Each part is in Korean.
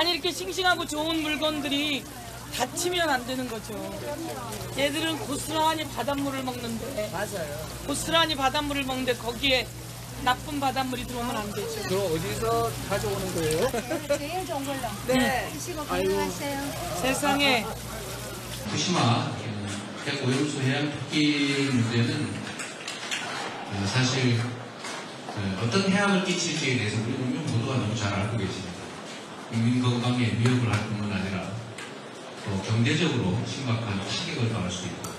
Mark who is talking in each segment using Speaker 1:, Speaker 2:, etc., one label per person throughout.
Speaker 1: 아니 이렇게 싱싱하고 좋은 물건들이 다치면 안 되는 거죠. 얘들은 고스란히 바닷물을 먹는데
Speaker 2: 맞아요.
Speaker 1: 고스란히 바닷물을 먹는데 거기에 나쁜 바닷물이 들어오면 안 되죠.
Speaker 3: 그럼 어디서 가져오는 거예요?
Speaker 4: 제일 좋은 걸로.
Speaker 2: 네.
Speaker 4: 드시고 건강하세요.
Speaker 1: 세상에
Speaker 5: 후쿠시마 핵오염수 해양 토끼 문제는 사실 어떤 해악을 끼칠지에 대해서 우리 국민 모두가 너무 잘 알고 계십니다. 국민 건강에 위협을 할 뿐만 아니라 또 경제적으로 심각한 타격을 당할 수 있고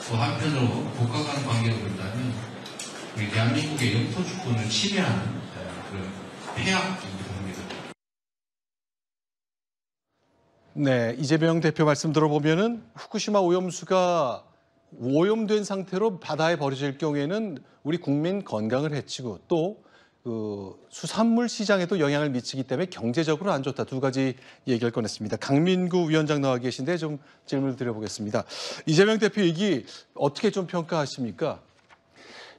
Speaker 5: 또 한편으로 국가 간 관계를 본다면 우리 대한민국의 영토 주권을 침해하는 그런 폐악이기도 합니다.
Speaker 6: 네, 이재명 대표 말씀 들어보면은 후쿠시마 오염수가 오염된 상태로 바다에 버려질 경우에는 우리 국민 건강을 해치고 또 그 수산물 시장에도 영향을 미치기 때문에 경제적으로 안 좋다. 두 가지 얘기를 꺼냈습니다. 강민구 위원장 나와 계신데 좀 질문을 드려보겠습니다. 이재명 대표 얘기 어떻게 좀 평가하십니까?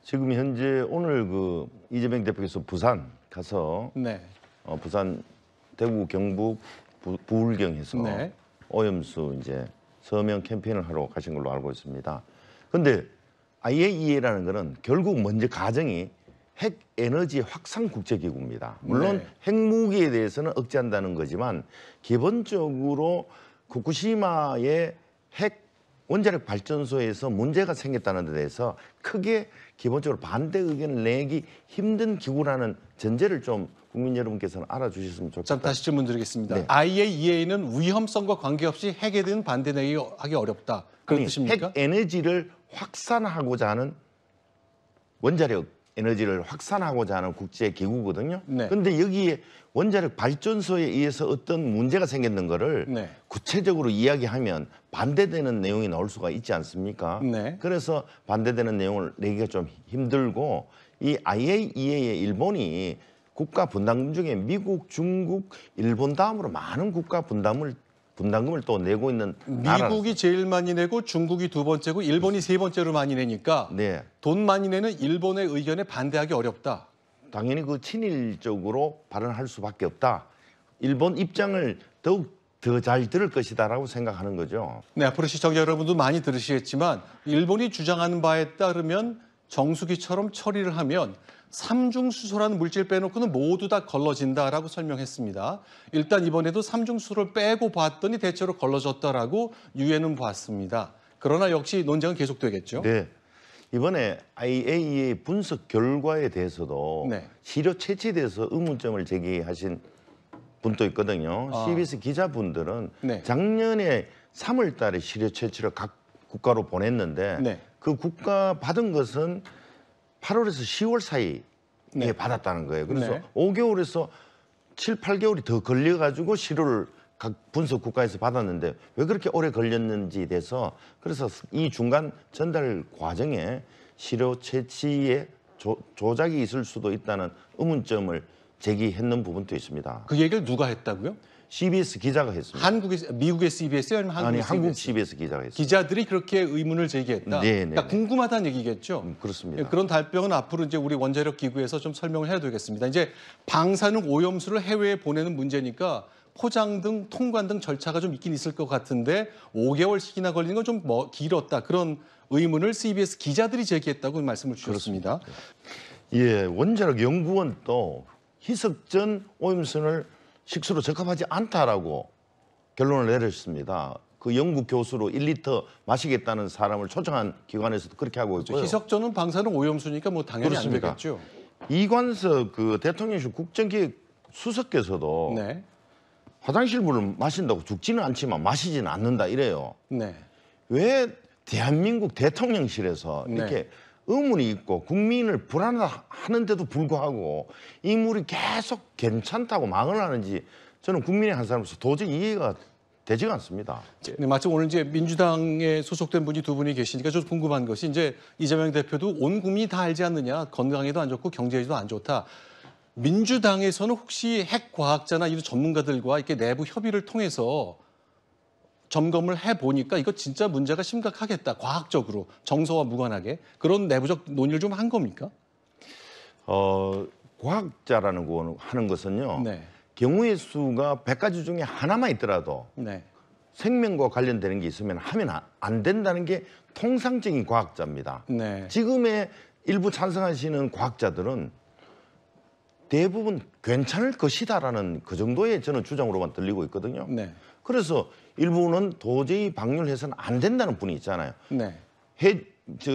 Speaker 7: 지금 현재 오늘 그 이재명 대표께서 부산 가서
Speaker 6: 네.
Speaker 7: 부산, 대구, 경북, 부울경에서
Speaker 6: 네.
Speaker 7: 오염수 이제 서명 캠페인을 하러 가신 걸로 알고 있습니다. 그런데 IAEA라는 거는 결국 먼저 가정이 핵 에너지 확산 국제기구입니다. 물론
Speaker 6: 네.
Speaker 7: 핵무기에 대해서는 억제한다는 거지만 기본적으로 후쿠시마의 핵 원자력 발전소에서 문제가 생겼다는 데 대해서 크게 기본적으로 반대 의견을 내기 힘든 기구라는 전제를 좀 국민 여러분께서는 알아주셨으면 좋겠다.
Speaker 6: 자, 다시 질문 드리겠습니다.
Speaker 7: 네.
Speaker 6: IAEA는 위험성과 관계없이 핵에 대한 반대 내기하기 어렵다. 그런
Speaker 7: 아니,
Speaker 6: 뜻입니까?
Speaker 7: 핵 에너지를 확산하고자 하는 원자력 에너지를 확산하고자 하는 국제기구거든요.
Speaker 6: 네.
Speaker 7: 그런데 여기에 원자력 발전소에 의해서 어떤 문제가 생겼는 거를
Speaker 6: 네.
Speaker 7: 구체적으로 이야기하면 반대되는 내용이 나올 수가 있지 않습니까?
Speaker 6: 네.
Speaker 7: 그래서 반대되는 내용을 내기가 좀 힘들고 이 IAEA의 일본이 국가 분담금 중에 미국, 중국, 일본 다음으로 많은 국가 분담금을 또 내고 있는
Speaker 6: 미국이 제일 많이 내고 중국이 두 번째고 일본이 세 번째로 많이 내니까
Speaker 7: 네.
Speaker 6: 돈 많이 내는 일본의 의견에 반대하기 어렵다.
Speaker 7: 당연히 그 친일적으로 발언할 수밖에 없다. 일본 입장을 더욱 더 잘 들을 것이다라고 생각하는 거죠.
Speaker 6: 네, 앞으로 시청자 여러분도 많이 들으시겠지만 일본이 주장하는 바에 따르면 정수기처럼 처리를 하면 삼중수소라는 물질 빼놓고는 모두 다 걸러진다라고 설명했습니다. 일단 이번에도 삼중수소를 빼고 봤더니 대체로 걸러졌다라고 유엔은 봤습니다. 그러나 역시 논쟁은 계속되겠죠.
Speaker 7: 네. 이번에 IAEA 분석 결과에 대해서도
Speaker 6: 네.
Speaker 7: 시료 채취에 대해서 의문점을 제기하신 분도 있거든요.
Speaker 6: 아.
Speaker 7: CBS 기자분들은
Speaker 6: 네.
Speaker 7: 작년에 3월 달에 시료 채취를 각 국가로 보냈는데
Speaker 6: 네.
Speaker 7: 그 국가 받은 것은 8월에서 10월 사이에
Speaker 6: 네.
Speaker 7: 받았다는 거예요. 그래서
Speaker 6: 네.
Speaker 7: 5개월에서 7, 8개월이 더 걸려가지고 시료를 각 분석 국가에서 받았는데 왜 그렇게 오래 걸렸는지 돼서 그래서 이 중간 전달 과정에 시료 채취에 조작이 있을 수도 있다는 의문점을 제기했는 부분도 있습니다.
Speaker 6: 그 얘기를 누가 했다고요?
Speaker 7: CBS 기자가 했습니다.
Speaker 6: 미국의 CBS 아니면
Speaker 7: 아니
Speaker 6: 한국의
Speaker 7: 한국
Speaker 6: CBS?
Speaker 7: CBS 기자가 했습니다.
Speaker 6: 기자들이 그렇게 의문을 제기했다.
Speaker 7: 네, 네,
Speaker 6: 그러니까
Speaker 7: 네.
Speaker 6: 궁금하다는 얘기겠죠.
Speaker 7: 그렇습니다.
Speaker 6: 그런 답변은 앞으로 이제 우리 원자력 기구에서 좀 설명을 해야 되겠습니다. 이제 방사능 오염수를 해외에 보내는 문제니까 포장 등 통관 등 절차가 좀 있긴 있을 것 같은데 5개월씩이나 걸리는 건 좀 길었다. 그런 의문을 CBS 기자들이 제기했다고 말씀을 주셨습니다.
Speaker 7: 예, 원자력 연구원도 희석전 오염수를 식수로 적합하지 않다라고 결론을 내렸습니다. 그 영국 교수로 1리터 마시겠다는 사람을 초청한 기관에서도 그렇게 하고 있고요.
Speaker 6: 희석전은 방사능 오염수니까 뭐 당연히
Speaker 7: 그렇습니다.
Speaker 6: 안 되겠죠.
Speaker 7: 이관석 그 대통령실 국정기획 수석께서도
Speaker 6: 네.
Speaker 7: 화장실 물을 마신다고 죽지는 않지만 마시지는 않는다 이래요.
Speaker 6: 네.
Speaker 7: 왜 대한민국 대통령실에서
Speaker 6: 네.
Speaker 7: 이렇게 의문이 있고 국민을 불안하는데도 불구하고 이 물이 계속 괜찮다고 망을 하는지 저는 국민의 한 사람으로서 도저히 이해가 되지가 않습니다.
Speaker 6: 네, 마침 오늘 이제 민주당에 소속된 분이 두 분이 계시니까 좀 궁금한 것이 이제 이재명 대표도 온 국민이 다 알지 않느냐. 건강에도 안 좋고 경제에도 안 좋다. 민주당에서는 혹시 핵과학자나 이런 전문가들과 이렇게 내부 협의를 통해서 점검을 해보니까 이거 진짜 문제가 심각하겠다. 과학적으로 정서와 무관하게 그런 내부적 논의를 좀 한 겁니까?
Speaker 7: 과학자라는 거 하는 것은요.
Speaker 6: 네.
Speaker 7: 경우의 수가 100가지 중에 하나만 있더라도
Speaker 6: 네.
Speaker 7: 생명과 관련되는 게 있으면 하면 안 된다는 게 통상적인 과학자입니다.
Speaker 6: 네.
Speaker 7: 지금의 일부 찬성하시는 과학자들은 대부분 괜찮을 것이다라는 그 정도의 저는 주장으로만 들리고 있거든요.
Speaker 6: 네.
Speaker 7: 그래서 일부는 도저히 방류해서는 안 된다는 분이 있잖아요.
Speaker 6: 네.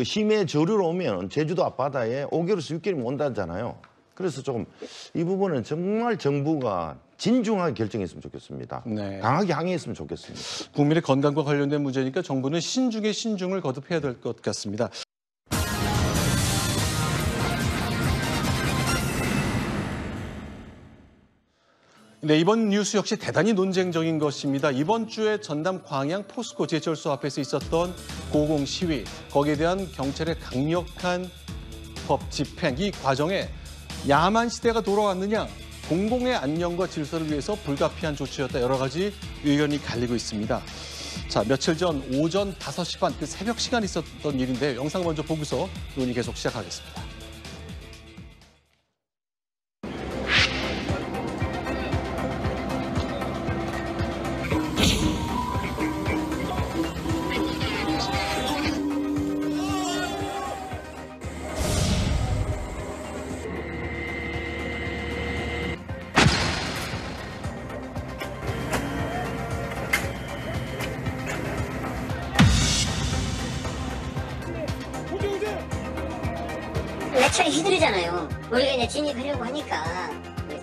Speaker 7: 심해 저류로 오면 제주도 앞바다에 5개월에서 6개월이면 온다잖아요. 그래서 조금 이 부분은 정말 정부가 진중하게 결정했으면 좋겠습니다.
Speaker 6: 네.
Speaker 7: 강하게 항의했으면 좋겠습니다.
Speaker 6: 국민의 건강과 관련된 문제니까 정부는 신중에 신중을 거듭해야 될 것 같습니다. 네, 이번 뉴스 역시 대단히 논쟁적인 것입니다. 이번 주에 전남 광양 포스코 제철소 앞에서 있었던 고공 시위, 거기에 대한 경찰의 강력한 법 집행, 이 과정에 야만 시대가 돌아왔느냐, 공공의 안녕과 질서를 위해서 불가피한 조치였다, 여러 가지 의견이 갈리고 있습니다. 자, 며칠 전 오전 5시 반, 그 새벽 시간에 있었던 일인데 영상 먼저 보고서 논의 계속 시작하겠습니다.
Speaker 2: 매철이 휘두르잖아요. 우리가 이제 진입하려고 하니까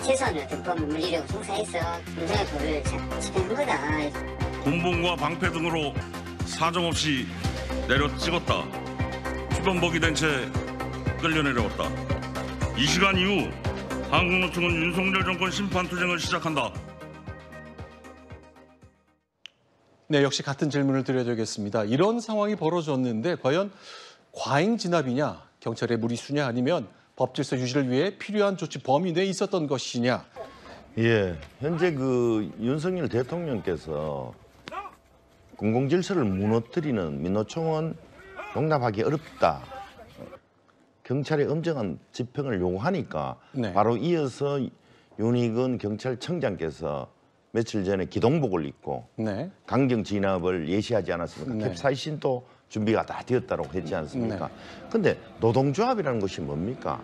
Speaker 2: 최소한 어떤 법을 물리려고 성사해서 운전법을 집행한 거다.
Speaker 8: 곤봉과 방패 등으로 사정없이 내려 찍었다. 주변복이 된 채 끌려 내려왔다. 이 시간 이후 한국노총은 윤석열 정권 심판투쟁을 시작한다.
Speaker 6: 네, 역시 같은 질문을 드려야 되겠습니다. 이런 상황이 벌어졌는데 과연 과잉 진압이냐, 경찰의 무리수냐, 아니면 법질서 유지를 위해 필요한 조치 범위 내에 있었던 것이냐.
Speaker 7: 예, 현재 그 윤석열 대통령께서 공공질서를 무너뜨리는 민노총은 용납하기 어렵다. 경찰의 엄정한 집행을 요구하니까
Speaker 6: 네.
Speaker 7: 바로 이어서 윤희근 경찰청장께서 며칠 전에 기동복을 입고
Speaker 6: 네.
Speaker 7: 강경 진압을 예시하지 않았습니까?
Speaker 6: 네.
Speaker 7: 캡사이신도 준비가 다 되었다고 했지 않습니까?
Speaker 6: 네.
Speaker 7: 근데 노동조합이라는 것이 뭡니까?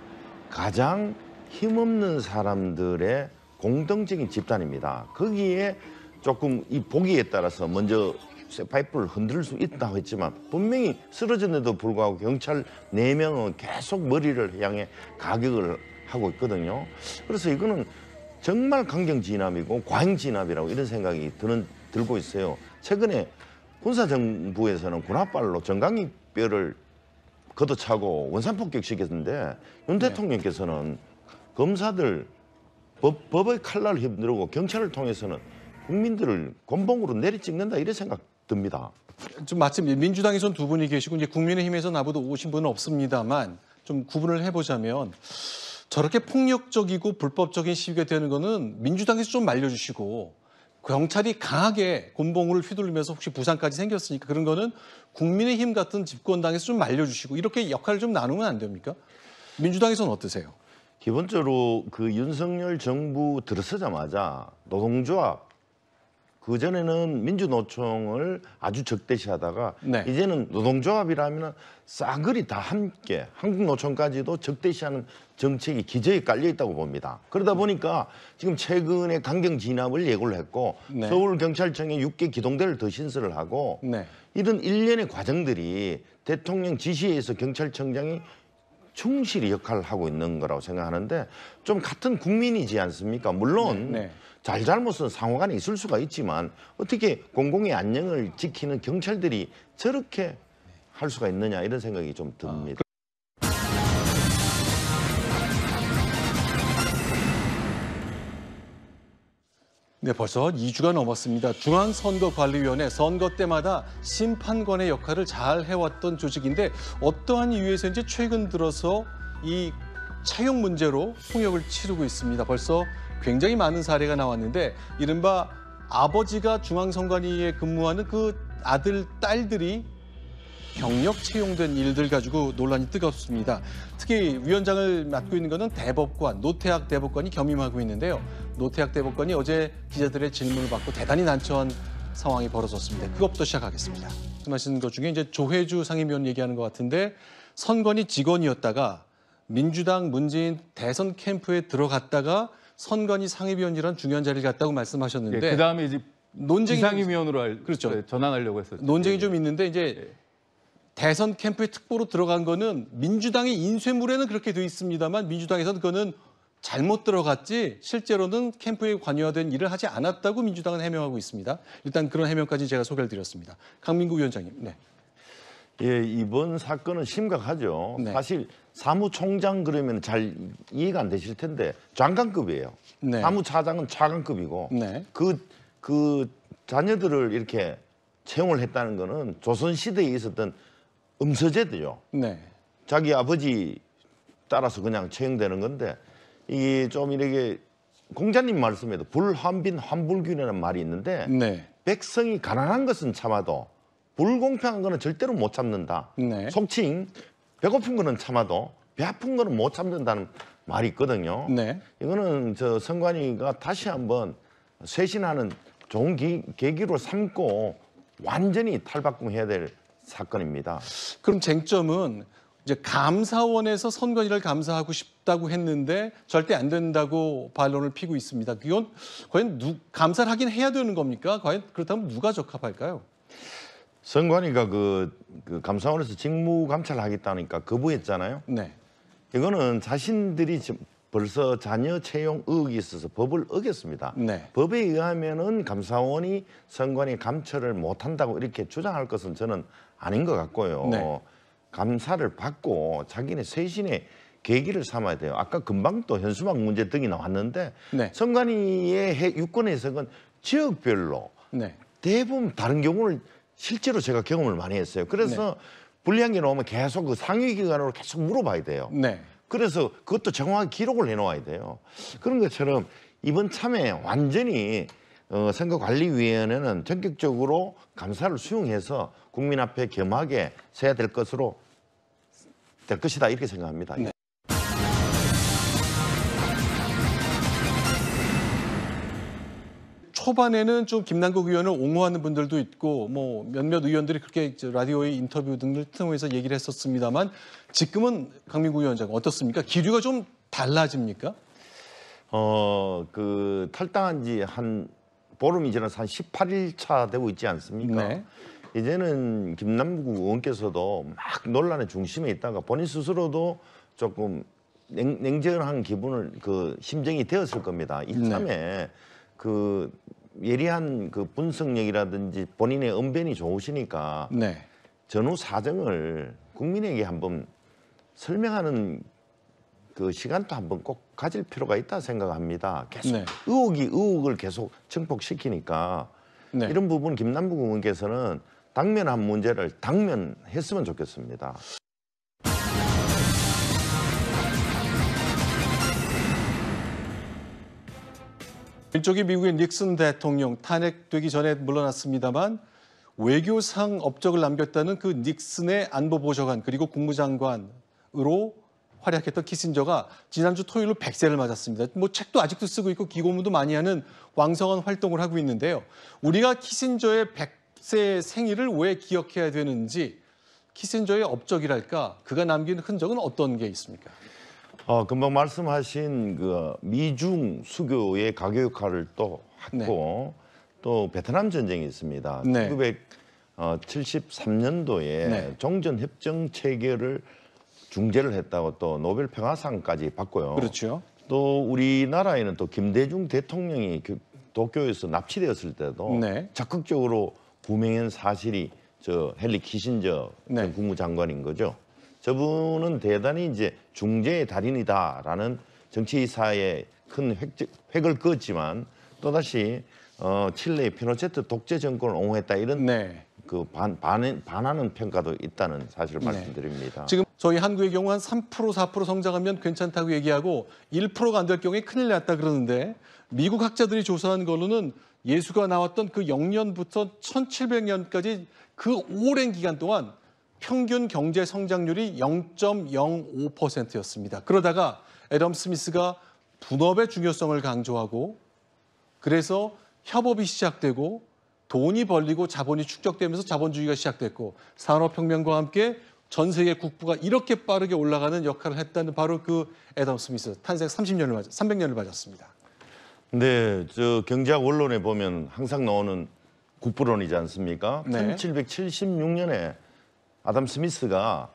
Speaker 7: 가장 힘없는 사람들의 공동적인 집단입니다. 거기에 조금 이 보기에 따라서 먼저 쇠파이프를 흔들 수 있다고 했지만 분명히 쓰러졌는데도 불구하고 경찰 4명은 계속 머리를 향해 가격을 하고 있거든요. 그래서 이거는 정말 강경 진압이고 과잉 진압이라고 이런 생각이 들고 있어요. 최근에 군사정부에서는 군홧발로 정강이 뼈를 걷어차고 원산폭격시켰는데 윤 대통령께서는 검사들 법의 칼날을 휘두르고 경찰을 통해서는 국민들을 곤봉으로 내리찍는다 이런 생각 듭니다.
Speaker 6: 좀 마침 민주당에선 두 분이 계시고 이제 국민의힘에서 나보다 오신 분은 없습니다만 좀 구분을 해보자면 저렇게 폭력적이고 불법적인 시위가 되는 거는 민주당에서 좀 말려주시고 경찰이 강하게 곤봉을 휘둘르면서 혹시 부상까지 생겼으니까 그런 거는 국민의힘 같은 집권당에서 좀 말려주시고 이렇게 역할을 좀 나누면 안 됩니까? 민주당에서는 어떠세요?
Speaker 7: 기본적으로 그 윤석열 정부 들어서자마자 노동조합 그전에는 민주노총을 아주 적대시하다가
Speaker 6: 네.
Speaker 7: 이제는 노동조합이라면 싸그리 다 함께 한국노총까지도 적대시하는 정책이 기저에 깔려 있다고 봅니다. 그러다 보니까 지금 최근에 강경 진압을 예고를 했고
Speaker 6: 네.
Speaker 7: 서울경찰청에 6개 기동대를 더 신설을 하고
Speaker 6: 네.
Speaker 7: 이런 일련의 과정들이 대통령 지시에 의해서 경찰청장이 충실히 역할을 하고 있는 거라고 생각하는데 좀 같은 국민이지 않습니까? 물론
Speaker 6: 네.
Speaker 7: 잘못은 상호간에 있을 수가 있지만 어떻게 공공의 안녕을 지키는 경찰들이 저렇게 할 수가 있느냐 이런 생각이 좀 듭니다.
Speaker 6: 네, 벌써 2주가 넘었습니다. 중앙선거관리위원회 선거 때마다 심판관의 역할을 잘 해왔던 조직인데 어떠한 이유에서인지 최근 들어서 이 채용 문제로 통역을 치르고 있습니다. 벌써 굉장히 많은 사례가 나왔는데 이른바 아버지가 중앙선관위에 근무하는 그 아들, 딸들이 경력 채용된 일들 가지고 논란이 뜨겁습니다. 특히 위원장을 맡고 있는 것은 대법관, 노태학 대법관이 겸임하고 있는데요. 노태학 대법관이 어제 기자들의 질문을 받고 대단히 난처한 상황이 벌어졌습니다. 그것부터 시작하겠습니다. 말씀하신 것 중에 이제 조혜주 상임위원 얘기하는 것 같은데 선관위 직원이었다가 민주당 문재인 대선 캠프에 들어갔다가 선관위 상임위원이라는 중요한 자리를 갔다고 말씀하셨는데
Speaker 3: 그다음에 이제
Speaker 6: 논쟁이
Speaker 3: 비상임위원으로
Speaker 6: 그렇죠.
Speaker 3: 전환하려고 했었죠.
Speaker 6: 논쟁이 좀 있는데 이제 대선 캠프에 특보로 들어간 거는 민주당의 인쇄물에는 그렇게 돼 있습니다만 민주당에서는 그거는 잘못 들어갔지 실제로는 캠프에 관여된 일을 하지 않았다고 민주당은 해명하고 있습니다. 일단 그런 해명까지 제가 소개를 드렸습니다. 강민구 위원장님. 네.
Speaker 7: 예, 이번 사건은 심각하죠.
Speaker 6: 네.
Speaker 7: 사실 사무총장 그러면 잘 이해가 안 되실 텐데 장관급이에요.
Speaker 6: 네.
Speaker 7: 사무차장은 차관급이고
Speaker 6: 네.
Speaker 7: 그 자녀들을 이렇게 채용을 했다는 거는 조선시대에 있었던 음서제도요.
Speaker 6: 네.
Speaker 7: 자기 아버지 따라서 그냥 채용되는 건데 이게 좀 이렇게 공자님 말씀에도 불한빈 환불균이라는 말이 있는데
Speaker 6: 네.
Speaker 7: 백성이 가난한 것은 참아도 불공평한 거는 절대로 못 참는다.
Speaker 6: 네.
Speaker 7: 속칭 배고픈 거는 참아도 배 아픈 거는 못 참는다는 말이 있거든요.
Speaker 6: 네.
Speaker 7: 이거는 저 선관위가 다시 한번 쇄신하는 좋은 계기로 삼고 완전히 탈바꿈해야 될 사건입니다.
Speaker 6: 그럼 쟁점은 이제 감사원에서 선관위를 감사하고 싶다고 했는데 절대 안 된다고 반론을 피고 있습니다. 그건 과연 감사를 하긴 해야 되는 겁니까? 과연 그렇다면 누가 적합할까요?
Speaker 7: 선관위가 그 감사원에서 직무 감찰을 하겠다니까 거부했잖아요.
Speaker 6: 네.
Speaker 7: 이거는 자신들이 지금 벌써 자녀 채용 의혹이 있어서 법을 어겼습니다.
Speaker 6: 네.
Speaker 7: 법에 의하면은 감사원이 선관위 감찰을 못한다고 이렇게 주장할 것은 저는 아닌 것 같고요.
Speaker 6: 네.
Speaker 7: 감사를 받고 자기네 쇄신의 계기를 삼아야 돼요. 아까 금방 또 현수막 문제 등이 나왔는데
Speaker 6: 네.
Speaker 7: 선관위의 유권 해석은 지역별로
Speaker 6: 네.
Speaker 7: 대부분 다른 경우를 실제로 제가 경험을 많이 했어요. 그래서 불리한 게 나오면 계속 그 상위기관으로 계속 물어봐야 돼요.
Speaker 6: 네.
Speaker 7: 그래서 그것도 정확한 기록을 해놓아야 돼요. 그런 것처럼 이번 참에 완전히 선거관리위원회는 전격적으로 감사를 수용해서 국민 앞에 겸하게 서야 될 것이다 이렇게 생각합니다.
Speaker 6: 네. 초반에는 좀 김남국 의원을 옹호하는 분들도 있고 뭐 몇몇 의원들이 그렇게 라디오의 인터뷰 등을 통해서 얘기를 했었습니다만 지금은 강민구 위원장 어떻습니까? 기류가 좀 달라집니까?
Speaker 7: 그 탈당한 지 한 보름이 지나서 한 18일 차 되고 있지 않습니까?
Speaker 6: 네.
Speaker 7: 이제는 김남국 의원께서도 막 논란의 중심에 있다가 본인 스스로도 조금 냉정한 기분을 심정이 되었을 겁니다. 이참에 그 예리한 그 분석력이라든지 본인의 언변이 좋으시니까
Speaker 6: 네.
Speaker 7: 전후 사정을 국민에게 한번 설명하는 그 시간도 한번 꼭 가질 필요가 있다 생각합니다. 계속
Speaker 6: 네.
Speaker 7: 의혹을 계속 증폭시키니까
Speaker 6: 네.
Speaker 7: 이런 부분 김남국 의원께서는 당면한 문제를 당면했으면 좋겠습니다.
Speaker 6: 일종의 미국의 닉슨 대통령 탄핵되기 전에 물러났습니다만 외교상 업적을 남겼다는 그 닉슨의 안보보좌관 그리고 국무장관으로 활약했던 키신저가 지난주 토요일로 100세를 맞았습니다. 뭐 책도 아직도 쓰고 있고 기고문도 많이 하는 왕성한 활동을 하고 있는데요. 우리가 키신저의 100세 생일을 왜 기억해야 되는지 키신저의 업적이랄까 그가 남긴 흔적은 어떤 게 있습니까?
Speaker 7: 금방 말씀하신 그 미중 수교의 가교 역할을 또 했고 또 베트남 전쟁이 있습니다.
Speaker 6: 네.
Speaker 7: 1973년도에
Speaker 6: 네.
Speaker 7: 종전협정 체결을 중재를 했다고 또 노벨 평화상까지 받고요.
Speaker 6: 그렇죠.
Speaker 7: 또 우리나라에는 또 김대중 대통령이 도쿄에서 납치되었을 때도
Speaker 6: 네.
Speaker 7: 적극적으로 구명한 사실이 저 헨리 키신저
Speaker 6: 네.
Speaker 7: 국무장관인 거죠. 저분은 대단히 이제 중재의 달인이다라는 정치사에 큰 획을 그었지만 또다시 칠레의 피노체트 독재 정권을 옹호했다 이런
Speaker 6: 네.
Speaker 7: 그 반하는 평가도 있다는 사실을 말씀드립니다.
Speaker 6: 지금 저희 한국의 경우 한 3% 4% 성장하면 괜찮다고 얘기하고 1%가 안 될 경우에 큰일 났다 그러는데 미국 학자들이 조사한 걸로는 예수가 나왔던 그 0년부터 1700년까지 그 오랜 기간 동안 평균 경제 성장률이 0.05%였습니다. 그러다가 애덤 스미스가 분업의 중요성을 강조하고 그래서 협업이 시작되고 돈이 벌리고 자본이 축적되면서 자본주의가 시작됐고 산업혁명과 함께 전 세계 국부가 이렇게 빠르게 올라가는 역할을 했다는 바로 그 애덤 스미스 탄생 300년을 맞았습니다.
Speaker 7: 근데 저 경제학 원론에 보면 항상 나오는 국부론이지 않습니까?
Speaker 6: 네.
Speaker 7: 1776년에 아담 스미스가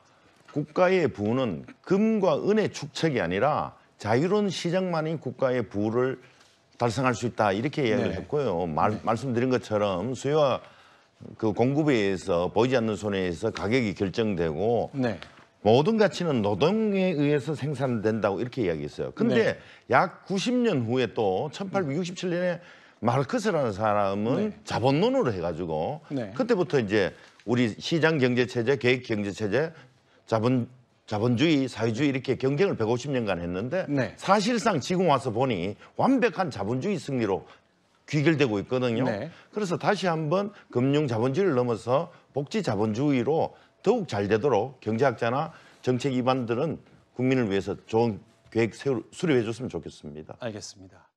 Speaker 7: 국가의 부는 금과 은의 축적이 아니라 자유로운 시장만이 국가의 부를 달성할 수 있다 이렇게 이야기를
Speaker 6: 네.
Speaker 7: 했고요. 말씀드린 것처럼 수요와 그 공급에 의해서 보이지 않는 손에 의해서 가격이 결정되고
Speaker 6: 네.
Speaker 7: 모든 가치는 노동에 의해서 생산된다고 이렇게 이야기했어요. 근데
Speaker 6: 네.
Speaker 7: 약 90년 후에 또 1867년에 마르크스라는 사람은
Speaker 6: 네.
Speaker 7: 자본론으로 해가지고
Speaker 6: 네.
Speaker 7: 그때부터 이제 우리 시장 경제 체제, 계획 경제 체제, 자본주의, 사회주의 이렇게 경쟁을 150년간 했는데
Speaker 6: 네.
Speaker 7: 사실상 지금 와서 보니 완벽한 자본주의 승리로 귀결되고 있거든요.
Speaker 6: 네.
Speaker 7: 그래서 다시 한번 금융 자본주의를 넘어서 복지 자본주의로 더욱 잘 되도록 경제학자나 정책 기관들은 국민을 위해서 좋은 계획 수립해 줬으면 좋겠습니다.
Speaker 6: 알겠습니다.